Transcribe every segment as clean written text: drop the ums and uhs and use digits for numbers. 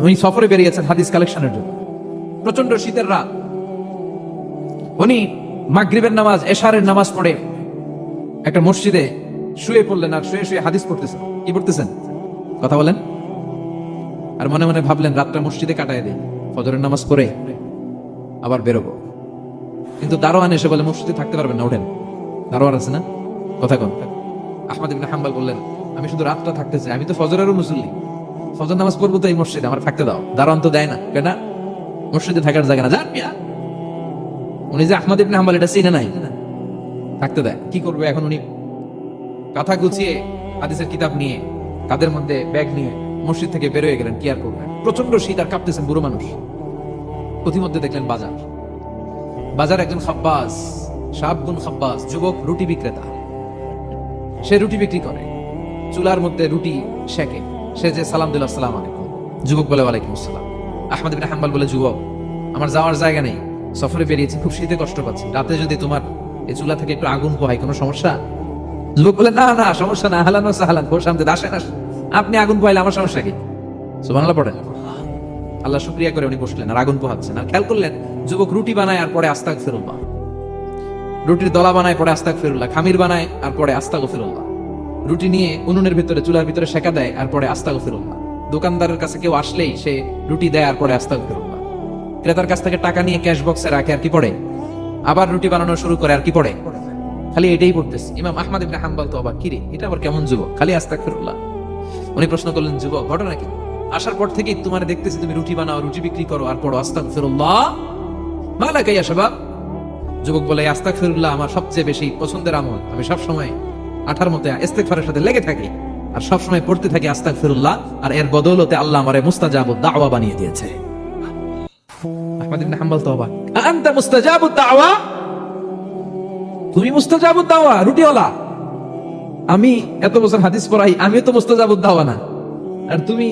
উনি সফরে বেরিয়েছেন হাদিস কালেকশনের জন্য। প্রচন্ড শীতের রাত, উনি মাগরিবের নামাজ এশারের নামাজ পড়ে একটা মসজিদে শুয়ে পড়লেন, আর শুয়ে শুয়ে হাদিস পড়তেছেন। কি পড়তেছেন? কথা বলেন। আর মনে মনে ভাবলেন রাতটা মসজিদে কাটায় দেই, ফজরের নামাজ পড়ে আবার বেরোবো। কিন্তু দারোয়ান এসে বলে মসজিদে থাকতে পারবেন না, ওঠেন। দারোয়ান আছে না, কথা কন। আহমদ ইবনে হাম্বল বললেন, আমি শুধু রাতটা থাকতে চাই, আমি তো ফজরেরও মুসল্লি, ফজর নামাজ পড়বো তো এই মসজিদে, আমার থাকতে দাও। দারোয়ান তো দেয় না, কেন? মসজিদে থাকার জায়গা না, যান মিয়া। উনি যে আহমদ ইবনে হাম্বল এটা চিনে নাই, থাকতে দেয়। কি করবে এখন? উনি কথা গুছিয়ে হাদিসের কিতাব নিয়ে কাদের মধ্যে ব্যাগ নিয়ে মসজিদ থেকে বের হয়ে গেলেন। কি আর করবেন, প্রচন্ড শীত, আর কাঁপতেছেন, বুড়ো মানুষ। প্রতিমধ্যে দেখলেন বাজার। বাজার একজন খাব্বাস, শাবগুন খাব্বাস, যুবক রুটি বিক্রেতা। সে রুটি বিক্রি করে, চুলার মধ্যে রুটি সেকে। সে যে সালাম দিল, আসসালামু আলাইকুম। যুবক বলে, ওয়ালাইকুম আসসালাম। আহমদ ইবনে হাম্বল বলে, যুবক, আমার যাওয়ার জায়গা নেই, সফরে বেরিয়েছি, খুব শীতে কষ্ট পাচ্ছি, রাতে যদি তোমার এই চুলা থেকে একটু আগুন পোহাই, কোনো সমস্যা? যুবক বলে, না না, সমস্যা না, হালান সাহালান, খোরসামদের, আসেন আসেন, আপনি আগুন পোহাইলে আমার সমস্যা কি? সুবহানাল্লাহ পড়েন। আল্লাহ শুকরিয়া করে উনি বসলেন, আর আগুন পোহাচ্ছেন। আর খেয়াল করলেন যুবক রুটি বানায় আর পরে আস্তাগফিরুল্লাহ, রুটির দলা বানায় পরে আস্তাগফিরুল্লাহ, খামির বানায় আর পরে আস্তাগফিরুল্লাহ, রুটি নিয়ে উনুনের ভিতরে চুলার ভিতরে সেকা দেয় আর পরে আস্তাগফিরুল্লাহ, দোকানদারের কাছে কেউ আসলেই সে রুটি দেয় আর পরে আস্তাগফিরুল্লাহ, ক্রেতার কাছ থেকে টাকা নিয়ে ক্যাশ বক্সে রাখে আর কি পড়ে, আবার রুটি বানানো শুরু করে আর কি পড়ে, খালি এটাই পড়তেছে। ইমাম আহমদ ইবনে হাম্বল তো অবাক, কিরে এটা আবার কেমন যুবক, খালি আস্তাগফিরুল্লাহ। উনি প্রশ্ন করলেন, যুবক ঘটনা কি? আসার পর থেকেই তোমার দেখতেছি তুমি রুটি বানাও, রুটি বিক্রি করো আর পড়ো আস্তাগফিরুল্লাহ, মালাকা ইয়া শাবাব। যুবক বলে, আস্তাগফিরুল্লাহ আমার সবচেয়ে বেশি পছন্দের আমল, আমি সব সময় আঠার মতো ইস্তেগফারের সাথে লেগে থাকি আর সব সময় পড়তে থাকি আস্তাগফিরুল্লাহ, আর এর বদৌলতে আল্লাহ আমারে মুস্তাজাবুদ দাওয়া বানিয়ে দিয়েছে। আহমদ ইবনে হাম্বল তো অবাক, আনতা মুস্তাজাবুদ দাওয়া? তুমি মুস্তাজাবুদ দাওয়া, রুটিওয়ালা? আমি এত বছর হাদিস পড়াই, আমিও তো মুস্তাজাবুদ দাওয়া না, আর তুমি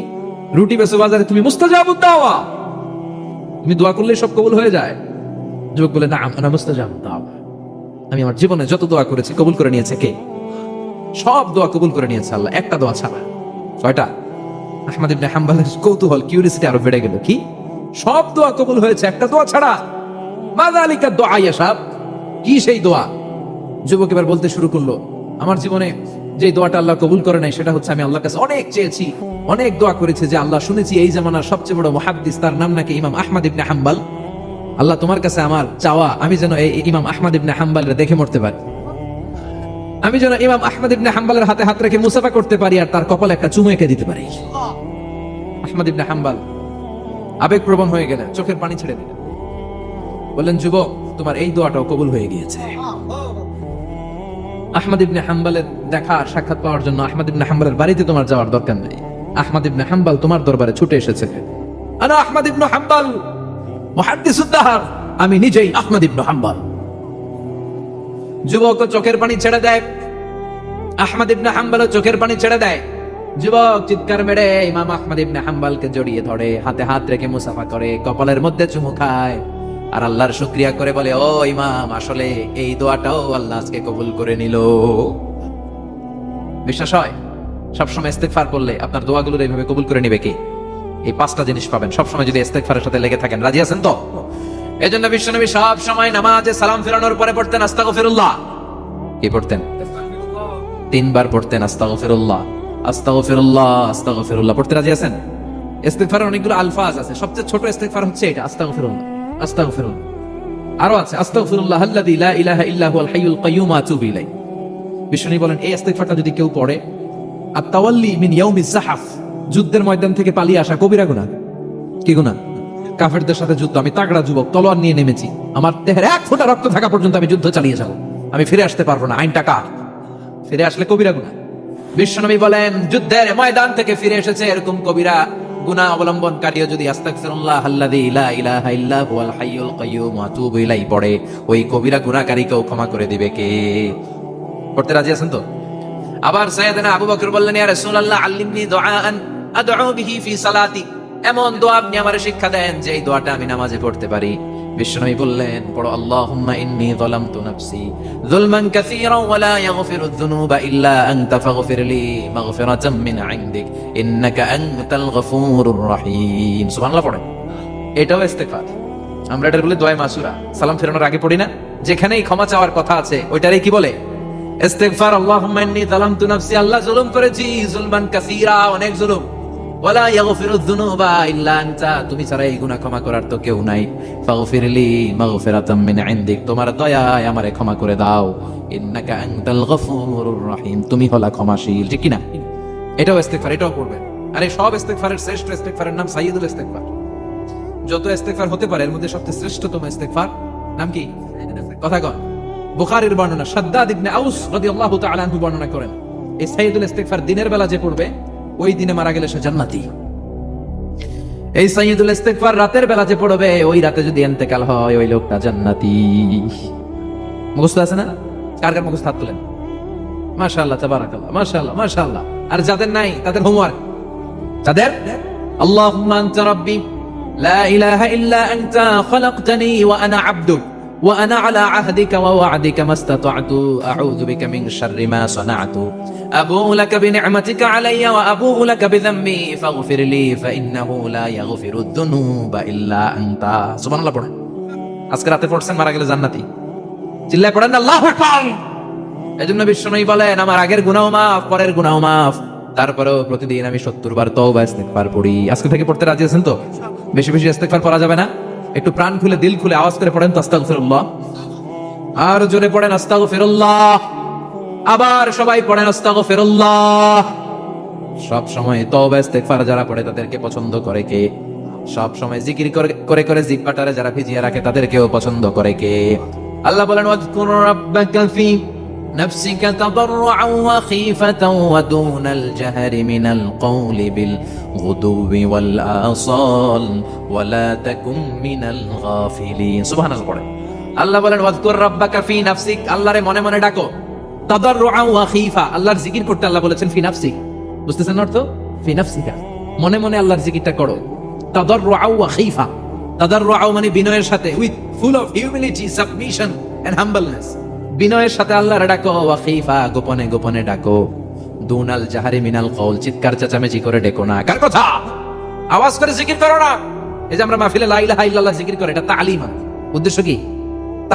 রুটি বেচো বাজারে, তুমি মুস্তাজাবুদ দাওয়া? তুমি দোয়া করলে সব কবুল হয়ে যায়? যুবক বলে, না, আনা মুস্তাজাবুদ দাওয়া, আমি আমার জীবনে যত দোয়া করেছি কবুল করে নিয়েছে কে? সব দোয়া কবুল করে নিয়েছে আল্লাহ, একটা দোয়া ছাড়া। কয়টা? আহমদ ইবনে হাম্বলের কৌতূহল, কিউরিয়াসিটি আরো বেড়ে গেল। কি? সব দোয়া কবুল হয়েছে, একটা দোয়া ছাড়া? মাযালিকা দুআ ইয়া শাব, কি সেই দোয়া? যুবক এবার বলতে শুরু করলো, আমার জীবনে যে দোয়াটা আল্লাহ কবুল করে নাই সেটা হচ্ছে, আমি আল্লাহর কাছে অনেক চেয়েছি, অনেক দোয়া করেছি, যে আল্লাহ শুনেছি এই জামানার সবচেয়ে বড় মুহাদ্দিস, তার নাম নাকি ইমাম আহমদ ইবনে হাম্বল। আল্লাহ তোমার কাছে আমার চাওয়া, আমি যেন এই ইমাম আহমদ ইবনে হাম্বলের দেখে মরতে পারি, আমি যেন ইমাম আহমদ ইবনে হাম্বলের হাতে হাত রেখে মুসাফা করতে পারি আর তার কপালে একটা চুমু এঁকে দিতে পারি। আহমদ ইবনে হাম্বল আবেগপ্রবণ হয়ে গেলেন, চোখের পানি ছেড়ে দিলেন, বললেন, যুবক তোমার এই দোয়াটাও কবুল হয়ে গিয়েছে। আহমদ ইবনে হাম্বলের দেখা সাক্ষাৎ পাওয়ার জন্য আহমদ ইবনে হাম্বলের বাড়িতে তোমার যাওয়ার দরকার নেই, আহমদ ইবনে হাম্বল তোমার দরবারে ছুটে এসেছে। আনা আহমদ ইবনে হাম্বল মুহাদ্দিসুদ দাহর, আমি নিজেই আহমদ ইবনে হাম্বল। যুবক চোখের পানি ছেড়ে দেয়, আহমদ ইবনে হাম্বল চোখের পানি ছেড়ে দেয়। যুবক চিৎকার মেরে ইমাম আহমদ ইবনে হাম্বলকে জড়িয়ে ধরে, হাতে হাত রেখে মুসাফা করে, কপালের মধ্যে চুমু খায় আর আল্লাহর শুকরিয়া করে বলে, ও ইমাম, আসলে এই দোয়াটাও আল্লাহ আজকে কবুল করে নিল। বিশ্বাস হয়? সবসময় ইস্তেগফার করলে আপনার দোয়াগুলোর এইভাবে কবুল করে নিবে কি? এই পাঁচটা জিনিস পাবেন সবসময় যদি ইস্তেগফারের সাথে লেগে থাকেন। রাজি আছেন তো? এজন্য বিশ্বনবী সব সময় নামাজে সালাম ফেরানোর পরে পড়তেন আস্তাগফিরুল্লাহ। কি পড়তেন? 3 বার পড়তেন আস্তাগফিরুল্লাহ, আস্তাগফিরুল্লাহ, আস্তাগফিরুল্লাহ পড়তে। রাজি আছেন? ইস্তেগফারের অনেকগুলো আলফাজ আছে, সবচেয়ে ছোট ইস্তেগফার হচ্ছে এটা, আস্তাগফিরুল্লাহ, আস্তাগফিরুল্লাহ। আরো আছে, আস্তাগফিরুল্লাহ আল্লাযী লা ইলাহা ইল্লা হুয়াল হাইয়ুল কাইয়্যুম ওয়া আতুবু ইলাইহি। বিশ্বনবী বলেন, এই ইস্তেগফারটা যদি কেউ পড়ে, আত-তাওয়াল্লি মিন ইয়াউমিজ যাহফ, যুদ্ধের ময়দান থেকে পালিয়ে আসা কবিরা গুনাহ। কি গুনাহ? কাফেরদের সাথে যুদ্ধ, আমি তাগড়া যুবক, তলোয়ার নিয়ে নেমেছি, আমার দেহের 1 ফোঁটা রক্ত থাকা পর্যন্ত আমি যুদ্ধ চালিয়ে যাব, আমি ফিরে আসতে পারবো না, আইন টাকা, ফিরে আসলে কবিরা গুনাহ। বিশ্বনবী বলেন, যুদ্ধের ময়দান থেকে ফিরে এসেছে এরকম কবিরা গুনাহ অবলম্বনকারীও যদি আস্তাগফিরুল্লাহ আল্লাযী লা ইলাহা ইল্লা হুয়াল হাইয়ুল কাইয়্যুম ওয়া আতুবু ইলাইহি পড়ে, ওই কবিরা গুনাহকারীকেও ক্ষমা করে দিবে কে? পড়তে রাজি আছেন তো? আবার সাইয়েদনা আবু বকর বললেন, ইয়া রাসূলুল্লাহ আল্লিমনি দুআআন আদউ বিহি ফি সালাতি, এমন দোয়া আপনি আমারে শিক্ষা দেন যে এই দোয়াটা আমি নামাজে পড়তে পারি। বিশ্বনবী বললেন, পড়ো আল্লাহুম্মা ইন্নী যালামতু নাফসি যুলমান কাসীরান ওয়া লা ইয়াগফিরুয যুনুবা ইল্লা আনতা ফাগফিরলি মাগফিরাতাম মিন ইনদিক ইন্নাকা আনতাল গফুরুর রহিম। সুবহানাল্লাহ পড়েন। এটাও ইস্তেগফার। আমরা এটা বলি দোয়া মাসুরা, সালাম ফেরানোর আগে পড়ি না? যেখানেই ক্ষমা চাওয়ার কথা আছে ওইটারই কি বলে? ইস্তেগফার। আল্লাহুম্মা ইন্নী যালামতু নাফসি, আল্লাহ জুলুম করেছি, যুলমান কাসীরা, অনেক জুলুম। ওয়ালা ইয়াগফিরুয যুনুবা ইল্লা আনতা, তুমি ছাড়া এই গুনাহ ক্ষমা করার তো কেউ নাই। ফাগফিরলি মাগফিরাতাম মিন ইনদিক, তোমার দয়ায় আমারে ক্ষমা করে দাও। ইন্নাকা আনতাল গফুরুর রহিম, তুমি হলা ক্ষমাশীল। ঠিক কি না? এটাও ইস্তেগফার, এটাও করবেন। আরে সব ইস্তেগফারের শ্রেষ্ঠ ইস্তেগফারের নাম সাইয়্যিদুল ইস্তেগফার। যত ইস্তেগফার হতে পারে এর মধ্যে সবচেয়ে শ্রেষ্ঠতম ইস্তেগফার নাম কি? কথা কন। বুখারীর বর্ণনা, শাদ্দাদ ইবনে আউস রাদিয়াল্লাহু তাআলা আনহু বর্ণনা করেন, এই সাইয়্যিদুল ইস্তেগফার দিনের বেলা যে পড়বে ওই দিনে মারা গেলে সে জান্নাতি। এই সাইয়্যিদুল ইস্তেগফার রাতের বেলা যে পড়বে ওই রাতে যদি ইন্তেকাল হয় ওই লোকটা জান্নাতি। মুখস্থ আছে না? কার কার মুখস্থ হাত তোলেন? মাশাআল্লাহ, তাবারাকাল্লাহ, মাশাআল্লাহ, মাশাআল্লাহ। আর যাদের নাই তাদের হোমওয়ার্ক, যাদের আল্লাহুম্মা আনতা রাব্বি লা ইলাহা ইল্লা আনতা খালাকতানি ওয়া আনা আবদুক ওয়া আনা আলা আহদিকা ওয়া ওয়া'দিকা মাস্তাতা'তু আউযু বিকা মিন শাররি মা সানা'তু আবুউ লাকা বিনি'মাতিকা আলাইয়া ওয়া আবুউ লাকা বিযামবি ফাগফিরলি ফাইন্নাহু লা ইয়াগফিরুদ যুনুবা ইল্লা আনতা। সুবহানাল্লাহ পড়েন। আজকে রাতে পড়ছেন, মারা গেলে জান্নাতি। চিল্লায় পড়েন আল্লাহু আকবার। এজন্য বিশ্বনবী বলেন, আমার আগের গুনাহ মাফ, পরের গুনাহ মাফ, তারপরেও প্রতিদিন আমি 70 বার তওবা ইস্তেগফার পড়ি। আজকে থেকে পড়তে রাজি আছেন তো? বেশি বেশি ইস্তেগফার পড়া যাবে না? একটু প্রাণ খুলে দিল খুলে আওয়াজ করে পড়েন তো আস্তাগফিরুল্লাহ। আর জোরে পড়েন আস্তাগফিরুল্লাহ। আবার সবাই পড়েন আস্তাগফিরুল্লাহ। সব সময় তওবা ইস্তেগফার যারা পড়ে তাদেরকে পছন্দ করে কে? সব সময় জিকির করে করে জিহ্বাটারে যারা ভিজিয়ে রাখে তাদেরকেও পছন্দ করে কে? আল্লাহ বলেন, ওয়াজকুর রাব্বাকা ফি نفسك تضرعا وخيفة ودون الجهر من القول بالغدو والآصال ولا تكن من الغافلين। سبحان الله। আল্লাহ বলেন, ওয়াজকুর রাব্বাকা ফি নাফসিক, আল্লাহরে মনে মনে ডাকো। তাদাররুআ ওয়া খীফা, আল্লাহর জিকির করতে আল্লাহ বলেছেন ফি নাফসিক। বুঝতেছেন অর্থ? ফি নাফসিকা, মনে মনে আল্লাহর জিকিরটা করো। তাদাররুআ ওয়া খীফা, তাদাররুআ মানে বিনয়ের সাথে, with full of humility, submission and humbleness. বিনয়ের সাথে আল্লাহর ডাকো। ওয়া খীফা, গোপনে গোপনে ডাকো। দুনাল জাহারি মিনাল কওল, চিৎকার চেঁচামেচি করে ডেকো না। কার কথা? আওয়াজ করে জিকির করো না। এই যে আমরা মাহফিলে লা ইলাহা ইল্লাল্লাহ জিকির করে, এটা তালিম। উদ্দেশ্য কি?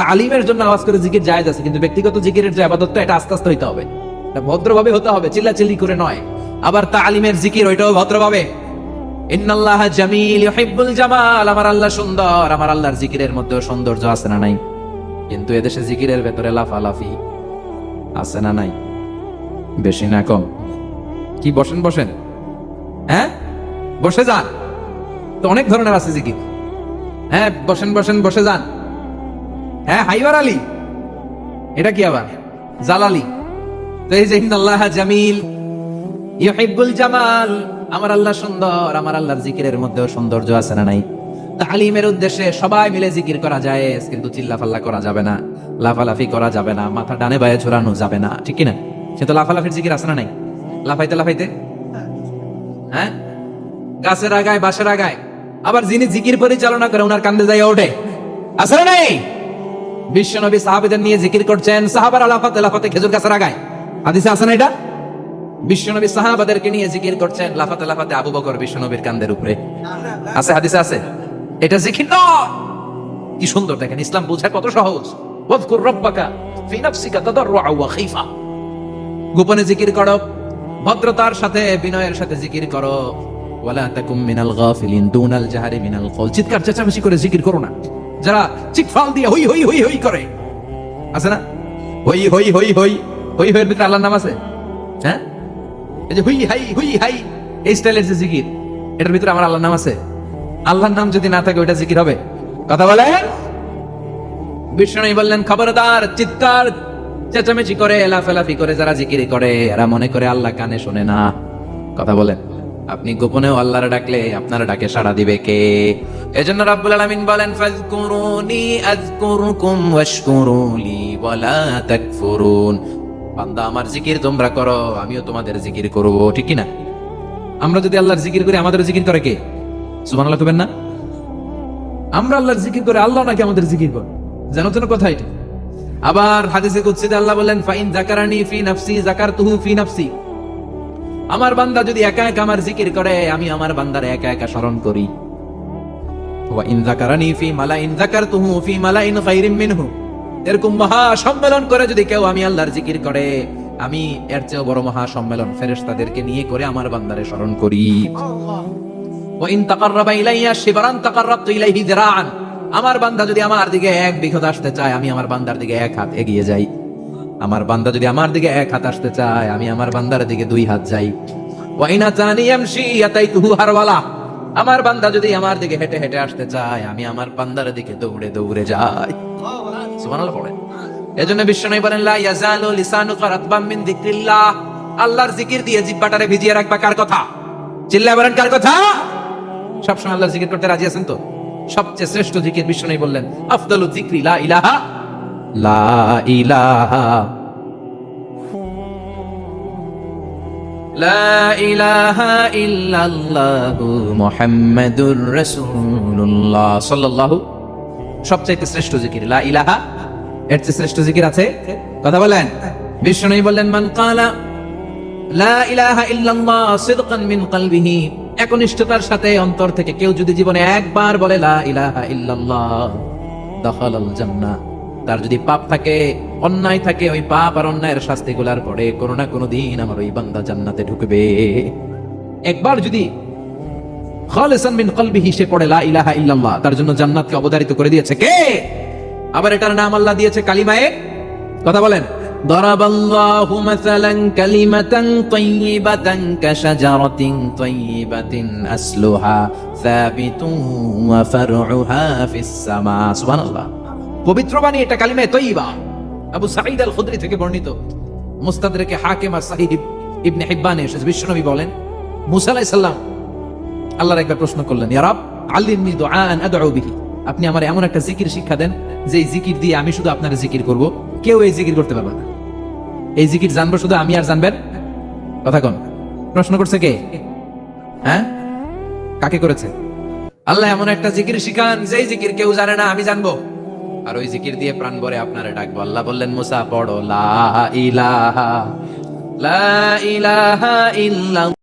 তালিমের জন্য আওয়াজ করে জিকির জায়েজ আছে, কিন্তু ব্যক্তিগত জিকিরের যে ইবাদতটা এটা আস্তে আস্তে হইতে হবে, এটা ভদ্রভাবে হতে হবে, চিল্লাচিল্লি করে নয়। আবার তালিমের জিকির ওইটাও ভদ্রভাবে। ইন্নাল্লাহা জামিল ইউহিব্বুল জামাল, আমার আল্লাহ সুন্দর, আমার আল্লাহর জিকিরের মধ্যে সৌন্দর্য আছে না নাই? কিন্তু এদেশে জিকিরের ভেতরে লাফালাফি আছে না নাই? বেশি না কম? কি বসেন বসেন, হ্যাঁ বসে যান তো, অনেক ধরনের আছে জিকির। হ্যাঁ বসেন বসেন, বসে যান। হ্যাঁ হাইবার আলী, এটা কি আবার জালালি? তো এই যে ইন্নাল্লাহা জামিল ইউহিব্বুল জামাল, আমার আল্লাহ সুন্দর, আমার আল্লাহর জিকিরের মধ্যেও সৌন্দর্য আছে না নাই? তালিমের উদ্দেশ্যে সবাই মিলে জিকির করা যায়, কিন্তু চিল্লাফাল্লা করা যাবে না, লাফালাফি করা যাবে না, মাথা ডানে বায়ে ঝোলানো যাবে না। ঠিক কিনা? কিন্তু লাফালাফির জিকির আছে না নাই? লাফাইতে লাফাইতে, হ্যাঁ গাছের আগায় বাঁশের আগায়, আবার যিনি জিকির পরিচালনা করে ওনার কান্দে যায় ওঠে, আছে না নাই? বিশ্বনবী সাহাবীদের নিয়ে জিকির করছেন, সাহাবারা লাফাতে লাফাতে খেজুর গাছের আগায়। হাদিসে আছে না এটা? বিশ্বনবী সাহাবাদেরকে নিয়ে জিকির করছেন, লাফাতে লাফাতে আবু বকর বিশ্বনবীর কান্দের উপরে। আছে, হাদিসে আছে। এটা জিকির নয়। কি সুন্দর দেখেন, ইসলাম বোঝা কত সহজ। ওয়াজকুর রাব্বাকা ফি নাফসিকা তাদাররুআ ওয়া খীফা, গোপনে জিকির করো, ভদ্রতার সাথে বিনয়ের সাথে জিকির করো। ওয়ালা তাকুম মিনাল গাফিলিন দুনাল জাহারি মিনাল কওল, চিৎকার চেঁচামেচি করে জিকির করো না। যারা চিৎফাল দিয়ে হই হই হই হই করে, আছে না? হই হই হই হই হই হইয়ের ভিতরে আল্লাহর নাম আছে। হ্যাঁ এই যে হুই হাই হুই হাই, এই স্টাইলের যে জিকির, এটার ভিতরে আমার আল্লাহর নাম আছে। আল্লাহর নাম যদি না থাকে ওইটা জিকির হবে? কথা বলেন। বিষ্ণু বললেন, খবরদার, চিৎকার চেঁচামেচি করে লাফালাফি করে যারা জিকির করে এরা মনে করে আল্লাহ কানে শোনে না। কথা বলেন। আপনি গোপনেও আল্লাহর ডাকলে আপনার ডাকে সাড়া দিবে কে? এজন্য রাব্বুল আলামিন বলেন, ফাযকুরুনি আযকুরুকুম ওয়াশকুরুলি ওয়ালা তাকফুরুন। বান্দা আমার জিকির তোমরা করো, আমিও তোমাদের জিকির করব। ঠিক কি না? আমরা যদি আল্লাহর জিকির করি আমাদের জিকির করে কে? সুবহানাল্লাহ কইবেন না? আমরা আল্লাহর জিকির করে, আল্লাহ নাকি আমাদের জিকির করে। জানো তো না কথা এটা? আবার হাদিসে কুদসিতে আল্লাহ বলেন, ফাইন যাকারানি ফি নাফসি যাকারতুহু ফি নাফসি। আমার বান্দা যদি একা একা আমার জিকির করে, আমি আমার বান্দারে একা একা স্মরণ করি। ওয়া ইন যাকারানি ফি মালাইন যাকারতুহু ফি মালাইন খায়রিম মিনহু। এরকম মহা সম্মেলন করে যদি কেউ আমি আল্লাহর জিকির করে, আমি এর চেয়ে বড় মহা সম্মেলন ফেরেশতাদেরকে নিয়ে করে আমার বান্দারে স্মরণ করি। ওয়া ইন তাকাররাবা ইলাইয়া শিবরান তাকাররাবতু ইলাইহি যিরাআন। আমার বান্দা যদি আমার দিকে এক বিঘত আসতে চায়, আমি আমার বান্দার দিকে এক হাত এগিয়ে যাই। আমার বান্দা যদি আমার দিকে এক হাত আসতে চায়, আমি আমার বান্দার দিকে দুই হাত যাই। ওয়া ইন আতানি ইয়ামশি আতাইতুহু হারওয়ালা। আমার বান্দা যদি আমার দিকে হেঁটে হেঁটে আসতে চায়, আমি আমার বান্দার দিকে দৌড়ে দৌড়ে যাই। সুবহানাল্লাহ পড়েন। এজন্য বিশ্বনবী বলেন, লা ইয়াজালু লিসানুকা রাতবাম মিন যিকরিল্লাহ। আল্লাহর জিকির দিয়ে জিহ্বাটারে ভিজিয়ে রাখবা। কার কথা? চিল্লায় বলেন, কার কথা? সবসময় আল্লাহর জিকির করতে রাজি আছেন তো? সবচেয়ে শ্রেষ্ঠ জিকির বিশ্বনবী বললেন, আফদালু যিকরি লা ইলাহা লা ইলাহা লা ইলাহা ইল্লাল্লাহু মুহাম্মাদুর রাসূলুল্লাহ সাল্লাল্লাহু। সবচেয়ে শ্রেষ্ঠ জিকির লা ইলাহা। এর চেয়ে শ্রেষ্ঠ জিকির আছে? কথা বলেন। বিশ্বনবী বললেন, মান ক্বালা লা ইলাহা ইল্লাল্লাহ সিদকান মিন কলবিহি। একনিষ্ঠতার সাথে অন্তর থেকে কেউ যদি জীবনে একবার বলে লা ইলাহা ইল্লাল্লাহ, দাখালাল জান্নাহ। তার যদি পাপ থাকে, অন্যায় থাকে, ওই পাপ আর অন্যায়ের শাস্তিগুলার পরে কোনো না কোনো দিন আমার ওই বান্দা জান্নাতে ঢুকবে। একবার যদি খালিসান মিন কলবিহি সে পড়ে লা ইলাহা ইল্লাল্লাহ, তার জন্য জান্নাতকে অবধারিত করে দিয়েছে কে? আবার এটার নাম আল্লাহ দিয়েছে কালিমায়ে। কথা বলেন। দরাবাল্লাহু মাসালান কালিমাতান তাইয়িবাতান কাশাজারাতিন তাইয়িবাতিন আসলুহা সাবিতুন ওয়া ফারউহা ফিস সামা। সুবহানাল্লাহ। পবিত্র বাণী এটা কালিমায়ে তাইয়িবা। আবু সাঈদ আল খুদরি থেকে বর্ণিত, মুস্তাদরাকে হাকিম আর সাহিহ ইবনে হিব্বানে এসেছে। বিশ্বনবী বলেন, মুসা আলাইহিস সালাম আল্লাহর একবার প্রশ্ন করলেন, ইয়া রাব আল্লিমনি দুআআন আদউ বিহি। আপনি আমার এমন একটা জিকির শিক্ষা দেন যে এই জিকির দিয়ে আমি শুধু আপনার জিকির করব, কেউ এই জিকির করতে পারবে না। এই জিকির জানবো শুধু আমি আর জানবেন। কথা কোন? প্রশ্ন করছে কে? হ্যাঁ, কাকে করেছে? আল্লাহ এমন একটা জিকির শিখান যেই জিকির কেউ জানে না, আমি জানবো, আর ওই জিকির দিয়ে প্রাণ ভরে আপনারে ডাকবো। আল্লাহ বললেন, মুসা পড়ো লা ইলাহা ইল্লাল্লাহ